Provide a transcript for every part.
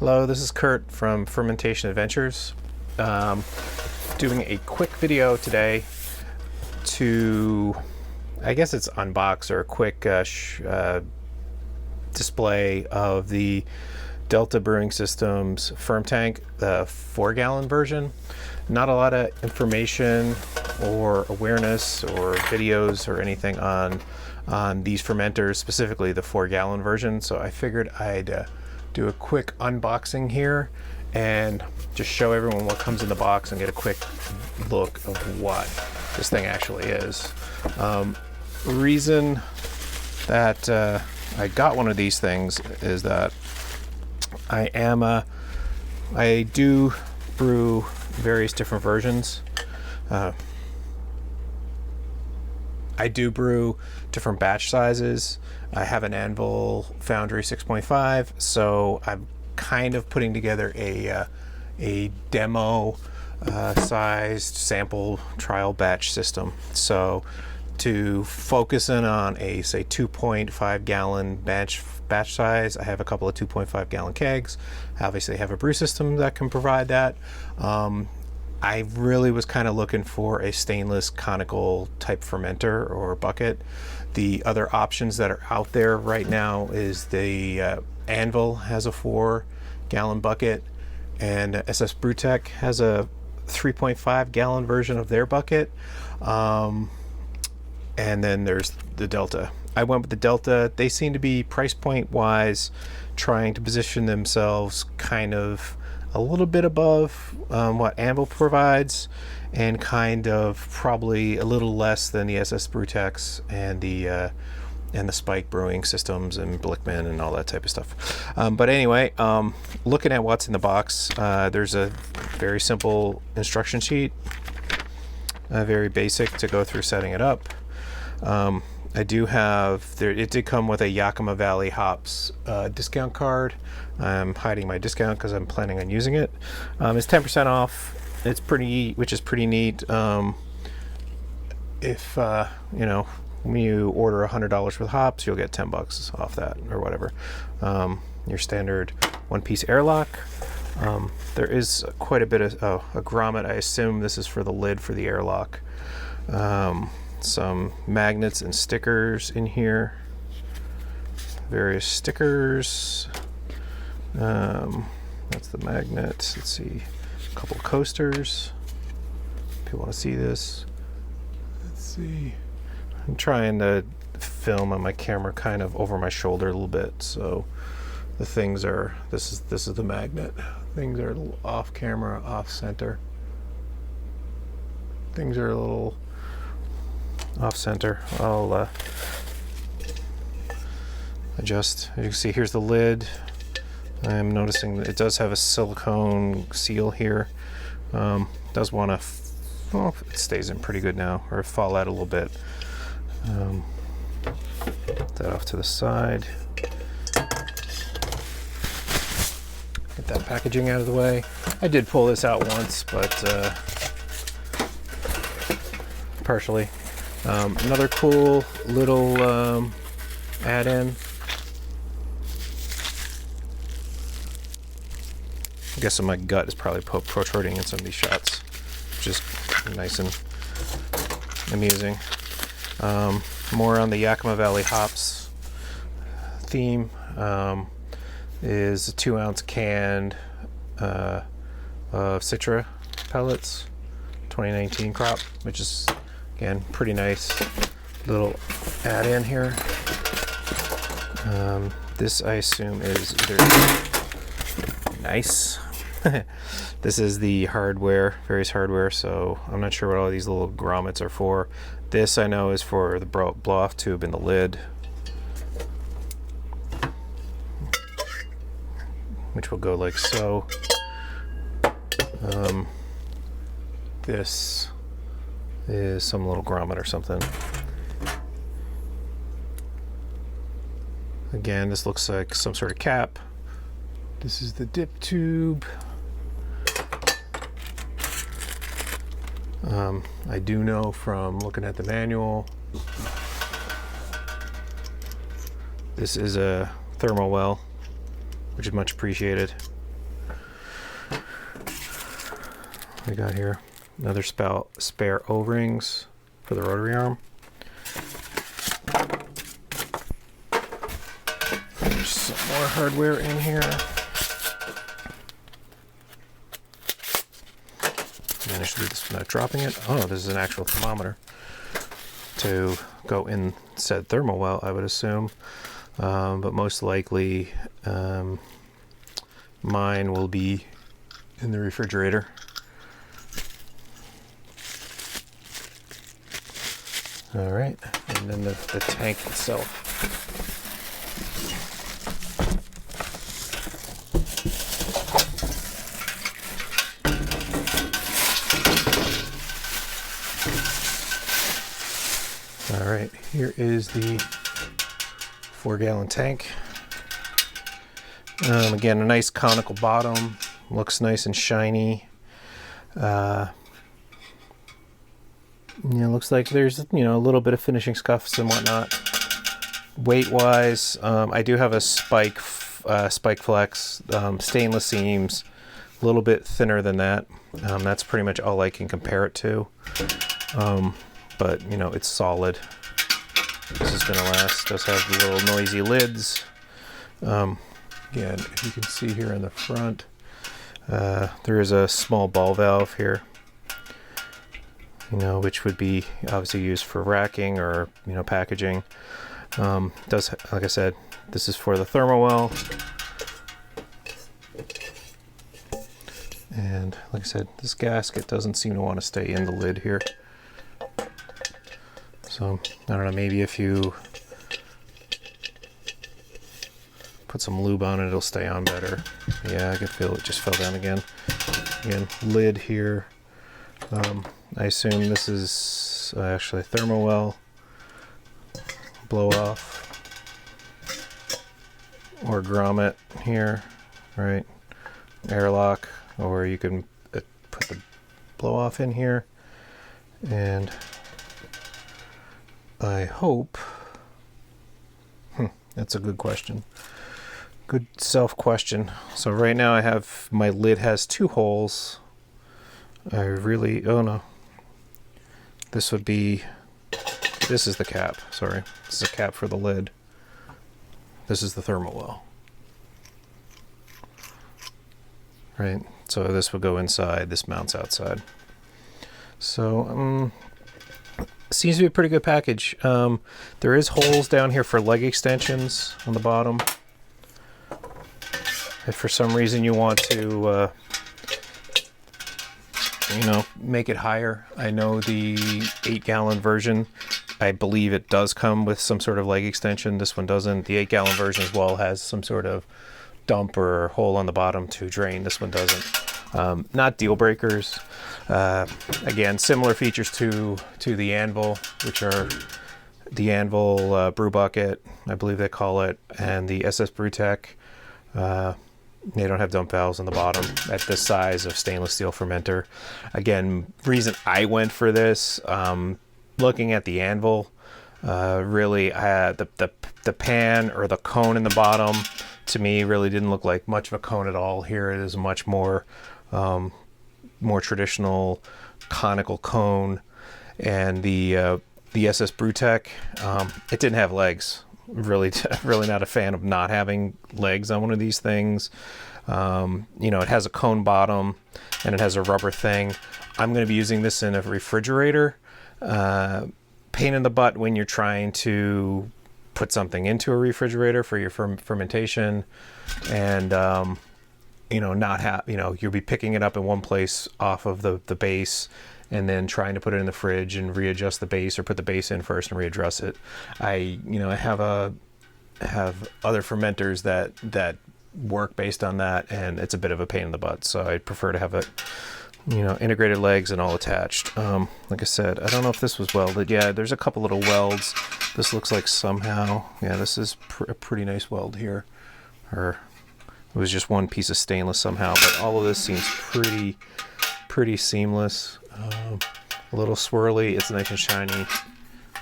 Hello, this is Kurt from Fermentation Adventures. Doing a quick video today to, I guess it's unbox or a quick display of the Delta Brewing Systems FermTank, the 4-gallon version. Not a lot of information or awareness or videos or anything on these fermenters, specifically the 4-gallon version. So I figured I'd do a quick unboxing here and just show everyone what comes in the box and get a quick look of what this thing actually is. Reason that I got one of these things is that I do brew various different versions. I do brew different batch sizes. I have an Anvil Foundry 6.5, so I'm kind of putting together a demo sized sample trial batch system. So to focus in on a, say, 2.5 gallon batch size, I have a couple of 2.5 gallon kegs. Obviously I have a brew system that can provide that. I really was kind of looking for a stainless conical type fermenter or bucket. The other options that are out there right now is the Anvil has a 4-gallon bucket, and SS Brewtech has a 3.5 gallon version of their bucket. And then there's the Delta. I went with the Delta. They seem to be price point wise trying to position themselves kind of a little bit above what Anvil provides, and kind of probably a little less than the SS Brewtechs and the Spike Brewing Systems and Blickman and all that type of stuff. But anyway, looking at what's in the box, there's a very simple instruction sheet, very basic to go through setting it up. I do have, it did come with a Yakima Valley hops discount card. I'm hiding my discount because I'm planning on using it. It's 10% off. It's which is pretty neat. If you know, when you order $100 for the hops, you'll get $10 off that or whatever. Your standard one-piece airlock. There is quite a bit of a grommet. I assume this is for the lid for the airlock. Some magnets and stickers in here, various stickers. That's the magnet. Let's see, a couple coasters if you want to see this. Let's see, I'm trying to film on my camera kind of over my shoulder a little bit, so the things are, this is the magnet. Things are a little off camera, off center. Things are a little off center. I'll adjust. As you can see, here's the lid. I'm noticing that it does have a silicone seal here. Does want to, well, it stays in pretty good now, or fall out a little bit. Put that off to the side. Get that packaging out of the way. I did pull this out once, but partially. Another cool little add-in. I guess my gut is probably protruding in some of these shots, which is nice and amusing. More on the Yakima Valley hops theme. Is a 2-ounce can of Citra pellets, 2019 crop, which is, again, pretty nice little add-in here. This, I assume, is either nice. This is the hardware, various hardware, so I'm not sure what all these little grommets are for. This I know is for the blow-off tube in the lid, which will go like so. This is some little grommet or something. Again, this looks like some sort of cap. This is the dip tube. I do know from looking at the manual, this is a thermal well, which is much appreciated. we got here? Another spare O-rings for the rotary arm. There's some more hardware in here. Managed to do this without dropping it. Oh, this is an actual thermometer to go in said thermal well, I would assume. But most likely mine will be in the refrigerator. All right, and then the tank itself. All right, here is the 4-gallon tank. Again, a nice conical bottom, looks nice and shiny. Looks like there's a little bit of finishing scuffs and whatnot. Weight-wise, I do have a spike flex, stainless seams, a little bit thinner than that. That's pretty much all I can compare it to. But it's solid. This is gonna last. Does have the little noisy lids. Again, if you can see here in the front, there is a small ball valve here, which would be obviously used for racking or packaging. Does, like I said, this is for the thermal well, and like I said, this gasket doesn't seem to want to stay in the lid here. So I don't know, maybe if you put some lube on it, it'll stay on better. Yeah, I can feel it just fell down again. Again, lid here. I assume this is actually a thermal well blow off or grommet here, right? Airlock, or you can put the blow off in here, and I hope, that's a good question. Good self question. So right now I have, my lid has 2 holes. Oh no. This is the cap, sorry. This is a cap for the lid. This is the thermal well. Right, so this would go inside, this mounts outside. So, seems to be a pretty good package. There is holes down here for leg extensions on the bottom. If for some reason you want to, make it higher. I know the 8-gallon version, I believe it does come with some sort of leg extension. This one doesn't. The 8-gallon version as well has some sort of dump or hole on the bottom to drain. This one doesn't. Not deal breakers. Again, similar features to the Anvil, which are the Anvil brew bucket, I believe they call it, and the SS Brewtech. They don't have dump valves on the bottom at the size of stainless steel fermenter. Again, reason I went for this, looking at the Anvil, really the pan or the cone in the bottom to me really didn't look like much of a cone at all. Here it is much more traditional conical cone, and the SS Brewtech, it didn't have legs. Really not a fan of not having legs on one of these things. It has a cone bottom and it has a rubber thing. I'm going to be using this in a refrigerator. Pain in the butt when you're trying to put something into a refrigerator for your fermentation, and you'll be picking it up in one place off of the base, and then trying to put it in the fridge and readjust the base, or put the base in first and readdress it. I have other fermenters that work based on that, and it's a bit of a pain in the butt. So I prefer to have it, integrated legs and all attached. Like I said, I don't know if this was welded. Yeah, there's a couple little welds. This looks like somehow, yeah, this is a pretty nice weld here. Or it was just one piece of stainless somehow, but all of this seems pretty seamless. A little swirly. It's nice and shiny.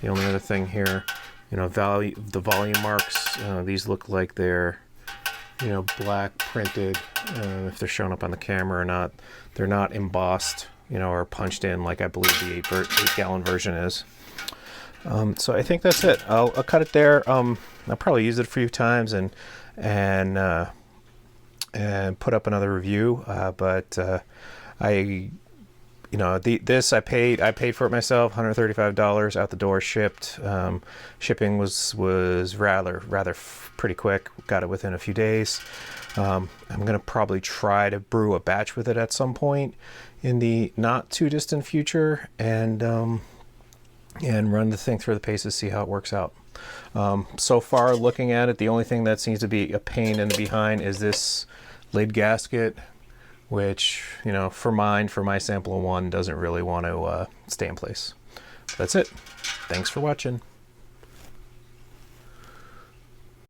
The only other thing here, the volume marks. These look like they're, black printed. if they're showing up on the camera or not. They're not embossed, you know, or punched in like I believe the 8-gallon version is. So I think that's it. I'll cut it there. I'll probably use it a few times and put up another review. But you know, this I paid for it myself, $135 out the door, shipped. Shipping was rather pretty quick. Got it within a few days. I'm gonna probably try to brew a batch with it at some point in the not too distant future, and run the thing through the paces, see how it works out. So far, looking at it, the only thing that seems to be a pain in the behind is this lid gasket, which, you know, for my sample of one, doesn't really want to stay in place. That's it. Thanks for watching.